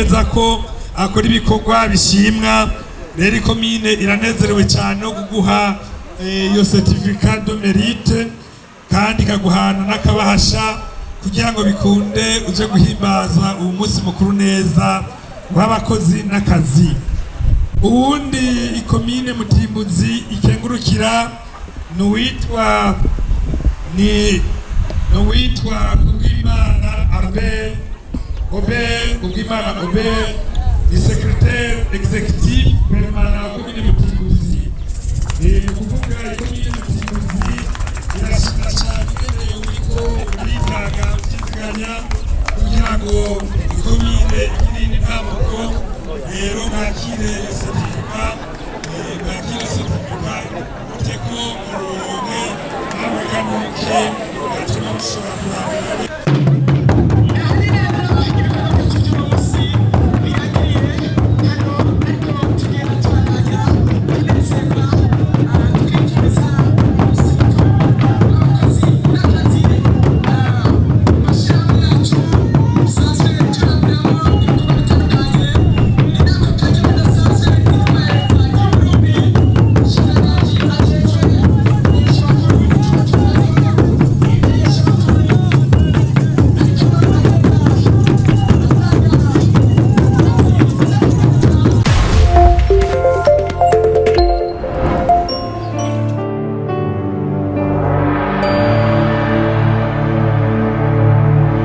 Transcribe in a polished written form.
neza ko akora ibikorwa bishimwa. Rero komine iranezerewe cyane no kuguha iyo certificat de mérite kandi ikaguhana n'akabahasha kugira ngo bikunde uje guhimbaza uwo munsi mukuru neza w'abakozi n'akazi. Uwundi ikomine Mutimbuzi ikengurukira nuwitwa Kubwimana Albert Obert. Kubwimana Obert ni secrétaire exécutif